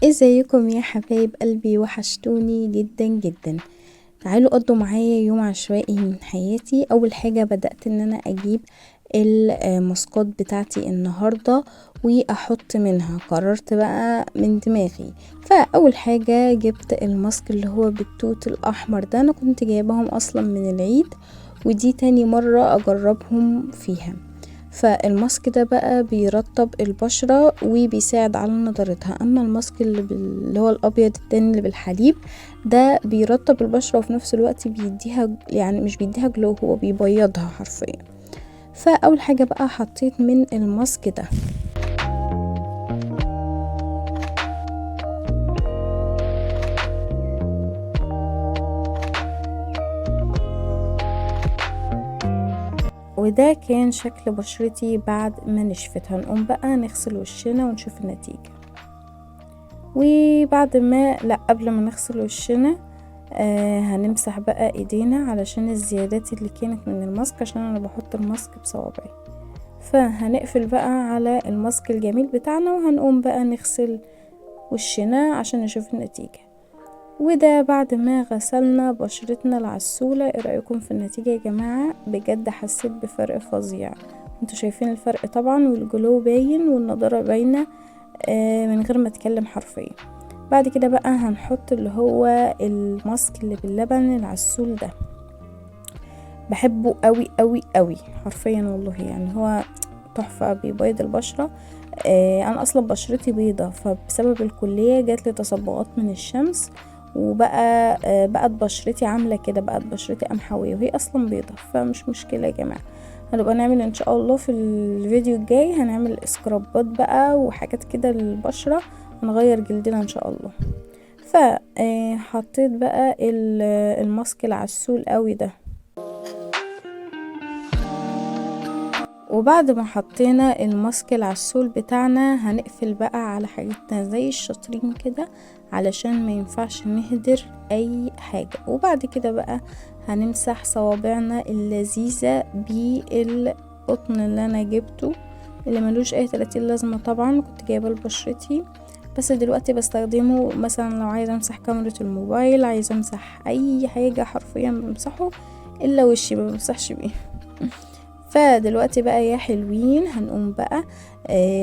ازيكم يا حبايب قلبي؟ وحشتوني جدا جدا. تعالوا قضوا معايا يوم عشوائي من حياتي. اول حاجة بدأت ان انا اجيب الماسكات بتاعتي النهاردة واحط منها، قررت بقى من دماغي. فاول حاجة جبت الماسك اللي هو بالتوت الاحمر ده، انا كنت جايبهم اصلا من العيد، ودي تاني مرة اجربهم فيها. فالماسك ده بقى بيرطب البشرة وبيساعد على نضارتها. اما الماسك اللي هو الابيض التاني اللي بالحليب ده بيرطب البشرة وفي نفس الوقت بيديها، يعني مش بيديها جلو، هو بيبيضها حرفيا. فاول حاجة بقى حطيت من الماسك ده، وده كان شكل بشرتي بعد ما نشفت. هنقوم بقى نغسل وشنا ونشوف النتيجة. وبعد ما قبل ما نغسل وشنا هنمسح بقى ايدينا علشان الزيادات اللي كانت من الماسك، عشان انا بحط الماسك بصوابعي. فهنقفل بقى على الماسك الجميل بتاعنا وهنقوم بقى نغسل وشنا عشان نشوف النتيجة. وده بعد ما غسلنا بشرتنا العسولة. ايه رأيكم في النتيجة يا جماعة؟ بجد حسيت بفرق فظيع. انتوا شايفين الفرق طبعا، والجلو باين والنضارة باينة من غير ما اتكلم حرفيا. بعد كده بقى هنحط اللي هو الماسك اللي باللبن العسول ده، بحبه قوي قوي قوي حرفيا والله. يعني هو تحفة، بيبيض البشرة. انا اصلا بشرتي بيضة، فبسبب الكلية جات لي تصبغات من الشمس، وبقى بقت بشرتي عاملة كده، بقت بشرتي قمحوية وهي اصلا بيضة. فمش مشكلة يا جماعة، هنبقى نعمل ان شاء الله في الفيديو الجاي، هنعمل اسكرابات بقى وحاجات كده للبشرة، هنغير جلدنا ان شاء الله. فحطيت بقى الماسك العسول قوي ده. وبعد ما حطينا الماسك العسول بتاعنا هنقفل بقى على حاجتنا زي الشاطرين كده، علشان ما ينفعش نهدر اي حاجة. وبعد كده بقى هنمسح صوابعنا اللذيذة بالقطن اللي انا جبته، اللي ملوش اي 30 لازمة. طبعا كنت جايبه لبشرتي، بس دلوقتي بستخدمه مثلا لو عايزة امسح كاميرا الموبايل، عايزة امسح اي حاجة، حرفيا بمسحه الا وشي ما بمسحش بيه. فدلوقتي بقى يا حلوين هنقوم بقى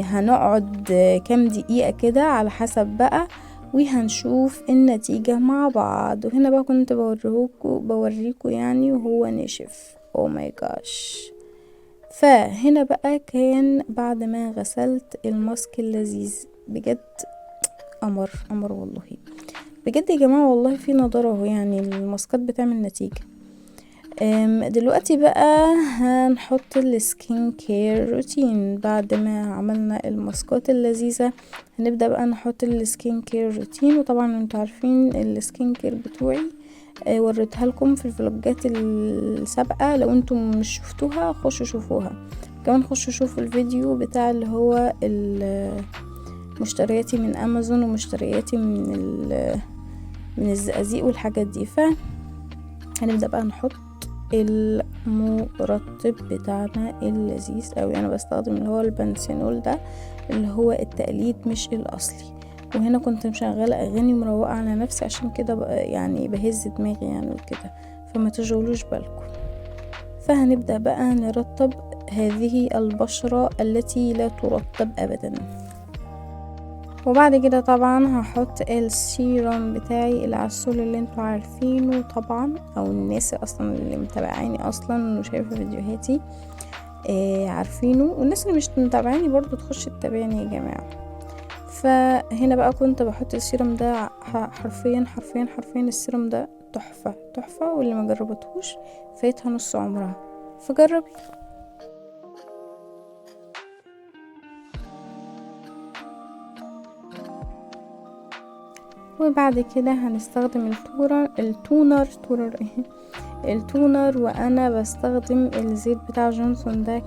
هنقعد كام دقيقة كده على حسب بقى، وهنشوف النتيجة مع بعض. وهنا بقى كنت بوريكو يعني وهو نشف. او ماي جاش. فهنا بقى كان بعد ما غسلت الماسك اللذيذ، بجد قمر قمر والله. بجد يا جماعة والله في نضارة اهو، يعني الماسكات بتعمل نتيجة. دلوقتي بقى هنحط السكين كير روتين. بعد ما عملنا الماسكات اللذيذة هنبدأ بقى نحط السكين كير روتين. وطبعا انتوا عارفين السكين كير بتوعي وريتها لكم في الفلوجات السابقة، لو انتم مش شفتوها خشوا شوفوها. كمان خشوا شوفوا الفيديو بتاع اللي هو مشترياتي من امازون ومشترياتي من الزقازيق والحاجات دي. هنبدأ بقى نحط المرطب بتاعنا اللذيذ اوي. انا بستخدم اللي هو البنسينول ده، اللي هو التقليد مش الاصلي. وهنا كنت مشغله اغاني مروقه على نفسي، عشان كده يعني بهز دماغي يعني وكده، فما تشغلوش بالكم. فهنبدأ بقى نرطب هذه البشرة التي لا ترطب ابدا. وبعد كده طبعا هحط السيروم بتاعي العسول اللي انتوا عارفينه طبعا، او الناس اصلا اللي متابعاني اصلا وشايفه فيديوهاتي عارفينه، والناس اللي مش متابعاني برضو تخش تتابعني يا جماعه. فهنا بقى كنت بحط السيروم ده حرفيا حرفيا حرفيا. السيروم ده تحفه تحفه، واللي ما جربتهوش فايتها نص عمرها، فجربي. وبعد كده هنستخدم التونر. وانا بستخدم الزيت بتاع جونسون ده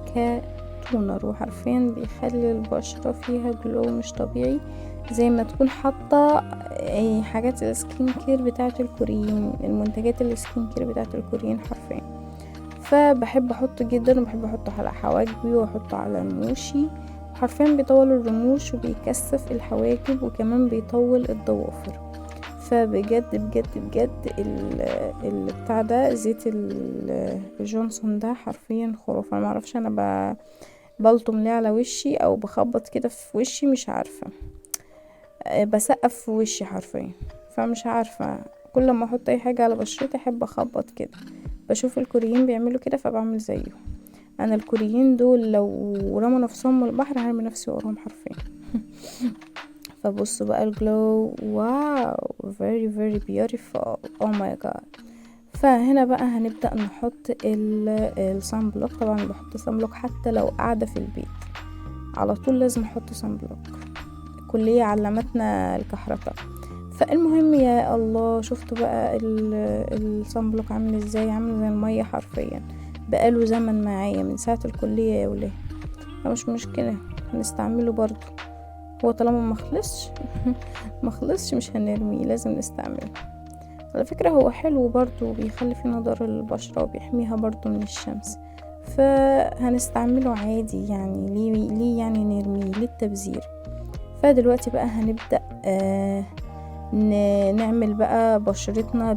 كتونر، وحرفيا بيخلي البشرة فيها جلو مش طبيعي، زي ما تكون حاطة اي حاجات السكين كير بتاعت الكوريين، المنتجات السكين كير بتاعت الكوريين حرفيا. فبحب احطه جدا، وبحب احطه على حواجبي واحطه على رموشي حرفيا بيطول الرموش وبيكثف الحواجب وكمان بيطول الضوافر. فبجد بجد بجد بتاع ده زيت الجونسون ده حرفيا خرافة. انا معرفش انا بلطم ليه على وشي او بخبط كده في وشي، مش عارفة، بسقف في وشي حرفيا. فمش عارفة، كل ما احط اي حاجة على بشرتي احب اخبط كده. بشوف الكوريين بيعملوا كده فبعمل زيهم. انا الكوريين دول لو رموا نفسهم من البحر هرمي نفسي وراهم حرفيا. فبصوا بقى الجلو، واو very very beautiful oh my god. فهنا بقى هنبدأ نحط الصن بلوك. طبعا بحط صن بلوك حتى لو قاعدة في البيت، على طول لازم احط صن بلوك، الكلية علمتنا الكحرطة. فالمهم يا الله، شفتوا بقى الصن بلوك عامل ازاي؟ عامل زي المية حرفيا، بقاله زمن معايا من ساعة الكلية يا وليه. فمش مشكلة هنستعمله برضو، هو طالما مخلصش مش هنرميه، لازم نستعمله. على فكرة هو حلو برضو، بيخلي فيه نضارة للبشرة وبيحميها برضو من الشمس، فهنستعمله عادي يعني. ليه يعني نرميه؟ للتبذير. فدلوقتي بقى هنبدأ نعمل بقى بشرتنا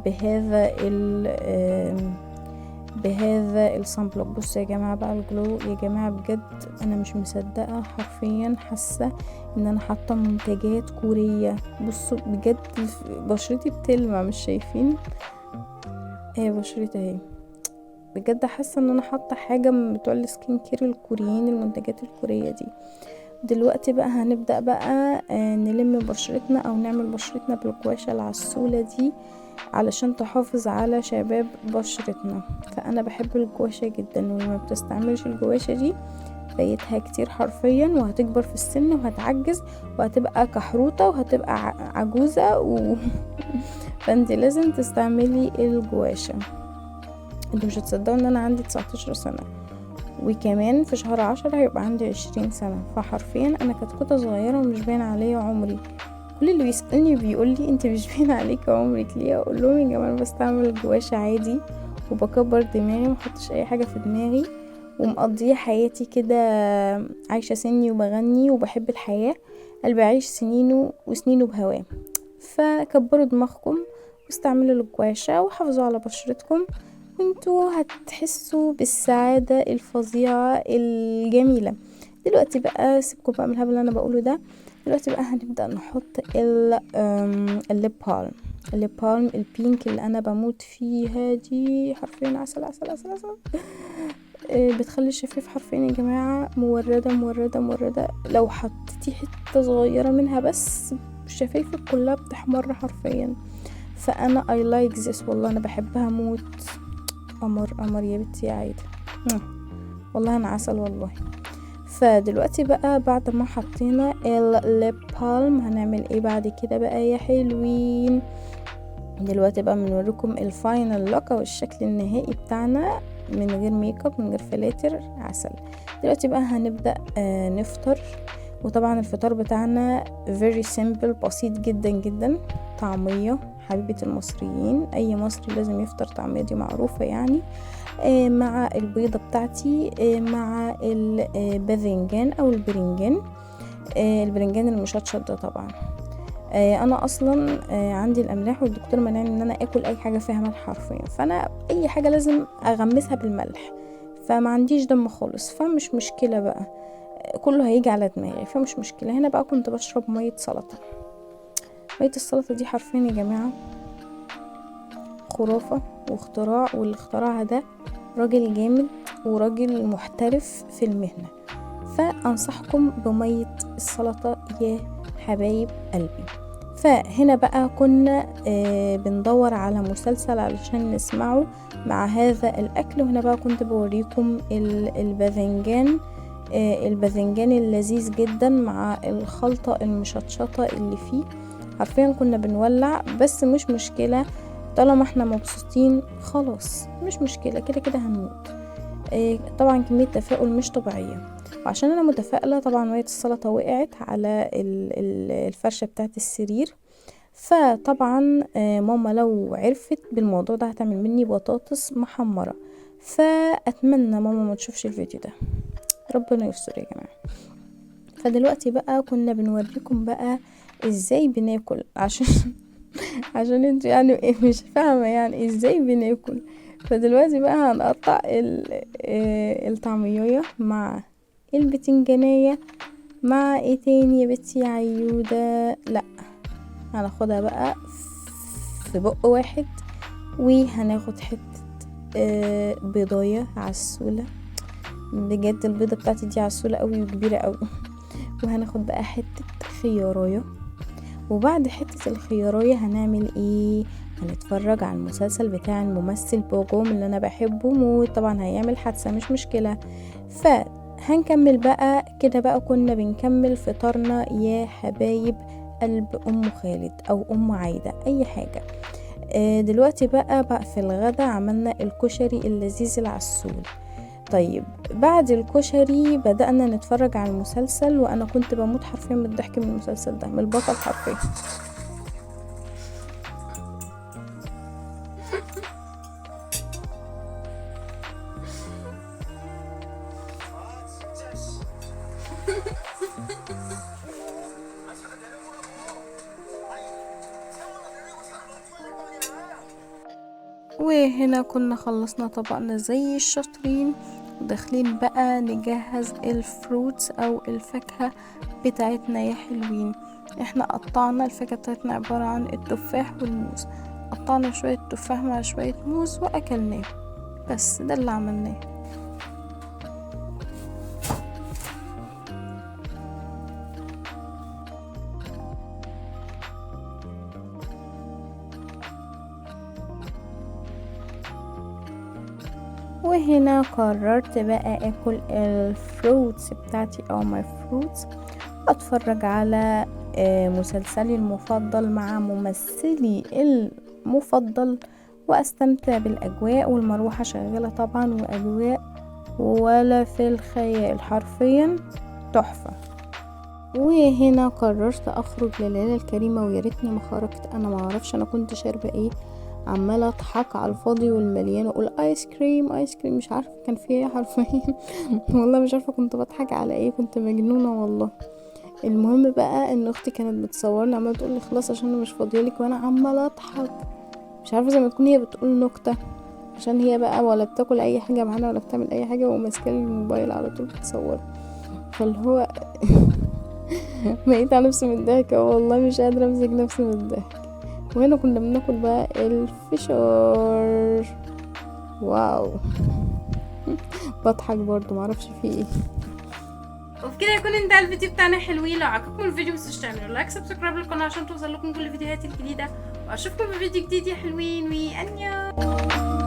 بهذا الصن بلوك. بصوا يا جماعه بقى الجلو يا جماعه، بجد انا مش مصدقه حرفيا، حاسه ان انا حاطه منتجات كوريه. بصوا بجد بشرتي بتلمع، مش شايفين؟ ايه بشرتي اهي، بجد حاسه ان انا حاطه حاجه من بتوع السكين كير الكوريين، المنتجات الكوريه دي. دلوقتي بقى هنبدأ بقى نلم بشرتنا او نعمل بشرتنا بالجواشة العسولة دي علشان تحافظ على شباب بشرتنا. فانا بحب الجواشة جدا، واللي ما بتستعملش الجواشة دي فايتها كتير حرفيا، وهتكبر في السن وهتعجز وهتبقى كحروطة وهتبقى عجوزة فانت لازم تستعملي الجواشة. انتوا مش هتصدقوا ان انا عندي 19 سنة، وكمان في شهر 10 هيبقى عندي 20 سنة. فحرفيا انا كتكوتة صغيرة ومش باين عليا عمري. كل اللي بيسألني بيقولي انت مش باين عليك عمرك ليه؟ اقول لهم يا جماعة انا بستعمل الجواشة عادي وبكبر دماغي، محطش اي حاجة في دماغي، ومقضية حياتي كده، عايشة سني وبغني وبحب الحياة. قلبي عايش سنينه وسنينه بهواه. فكبروا دماغكم واستعملوا الجواشة وحافظوا على بشرتكم، وانتوا هتحسوا بالسعادة الفظيعة الجميلة. دلوقتي بقى سيبكم بقى من الهبل اللي انا بقوله ده. دلوقتي بقى هنبدأ نحط الليب بالم. الليب بالم البينك اللي انا بموت فيها دي، حرفيا عسل عسل عسل عسل. بتخلي الشفايف حرفيا يا جماعة موردة موردة موردة. لو حطيتي حتة صغيرة منها بس شفايفك كلها بتحمر حرفيا. فانا I like this والله، انا بحبها موت. قمر قمر يا بنتي يا عايدة، والله انا عسل والله. فدلوقتي بقى بعد ما حطينا الليب بالم هنعمل ايه بعد كده بقى يا حلوين؟ دلوقتي بقى بنوريكم الفاينل لوك او الشكل النهائي بتاعنا من غير ميك اب، من غير فلاتر، عسل. دلوقتي بقى هنبدأ نفطر. وطبعا الفطار بتاعنا very simple، بسيط جدا جدا. طعمية حبيبة المصريين، اي مصري لازم يفطر طعمية، دي معروفة يعني. مع البيضة بتاعتي، مع الباذنجان او البرنجان، البرنجان المشطشط ده طبعا. انا اصلا عندي الاملاح، والدكتور منعني ان انا اكل اي حاجه فيها ملح حرفيا، فانا اي حاجه لازم اغمسها بالملح، فما عنديش دم خالص، فمش مشكله بقى، كله هيجي على دماغي، فمش مشكله. هنا بقى كنت بشرب ميه سلطه. ميه السلطه دي حرفيا يا جماعه خرافه واختراع، واللي اخترعها ده راجل جامد وراجل محترف في المهنه. فانصحكم بميه السلطه يا حبايب قلبي. فهنا بقى كنا بندور على مسلسل علشان نسمعه مع هذا الأكل. وهنا بقى كنت بوريكم الباذنجان، الباذنجان اللذيذ جدا مع الخلطة المشطشطة اللي فيه. حرفيا كنا بنولع، بس مش مشكلة طالما احنا مبسوطين خلاص، مش مشكلة، كده كده هنموت. طبعا كمية تفاؤل مش طبيعية. وعشان انا متفائلة طبعا مية السلطة وقعت على الفرشة بتاعت السرير. فطبعا ماما لو عرفت بالموضوع ده هتعمل مني بطاطس محمرة. فاتمنى ماما ما تشوفش الفيديو ده، ربنا يستر يا جماعة. فدلوقتي بقى كنا بنوريكم بقى ازاي بناكل عشان انتوا يعني مش فاهمة يعني ازاي بناكل. فدلوقتي بقى هنقطع الطعمية مع البتنجانية مع ايه تاني يا بنتي يا عيودة؟ لا، هناخدها بقى في بق واحد، وهناخد حتة بيضاية عسولة، بجد البيضة بتاعتي دي عسولة قوي وكبيرة قوي. وهناخد بقى حتة خياراية، وبعد حتة الخياراية هنعمل ايه؟ هنتفرج على المسلسل بتاع الممثل بوغوم اللي انا بحبه موت، طبعا هيعمل حادثة مش مشكلة. فهنكمل بقى كده بقى، كنا بنكمل فطارنا يا حبايب قلب ام خالد او ام عايدة اي حاجة. دلوقتي بقى في الغدا عملنا الكشري اللذيذ العسول. طيب بعد الكشري بدأنا نتفرج على المسلسل، وانا كنت بموت حرفيا من الضحك من المسلسل ده، من البطل حرفيا. وهنا كنا خلصنا طبقنا زي الشاطرين، داخلين بقى نجهز الفروتس او الفاكهة بتاعتنا يا حلوين. احنا قطعنا الفاكهة بتاعتنا عبارة عن التفاح والموز، قطعنا شوية تفاح مع شوية موز واكلناه، بس ده اللي عملناه. وهنا قررت بقى اكل الفروتس بتاعتي او ماي فروتس، اتفرج على مسلسلي المفضل مع ممثلي المفضل، واستمتع بالاجواء، والمروحة شغالة طبعا، واجواء ولا في الخيال حرفيا تحفة. وهنا قررت اخرج لليلة الكريمة، ويا ريتني ما خرجت، انا ما اعرفش انا كنت شاربة ايه، عماله اضحك على الفاضي والمليان واقول ايس كريم ايس كريم، مش عارفه كان في ايه حرفيا. والله مش عارفه كنت بضحك على ايه، كنت مجنونه والله. المهم بقى ان اختي كانت بتصورني عماله تقول لي خلاص عشان انا مش فاضيالك، وانا عماله اضحك، مش عارفه زي ما تكون هي بتقول نكته، عشان هي بقى ولا بتاكل اي حاجه معانا ولا بتعمل اي حاجه، وماسكه الموبايل على طول بتصور. فاللي هو بقيت على نفسي من الضحك والله، مش قادره امسك نفسي من الضحك. وهنا كنا بناكل بقى الفشار، واو. بضحك برضو معرفش فيه ايه. وبكده يكون انتهى الفيديو بتاعنا حلوين. لو عجبكم الفيديو متنسوش تعملوا لايك سبسكرايب للقناه عشان توصل لكم كل الفيديوهات الجديده، واشوفكم في فيديو جديد يا حلوين، وانيو.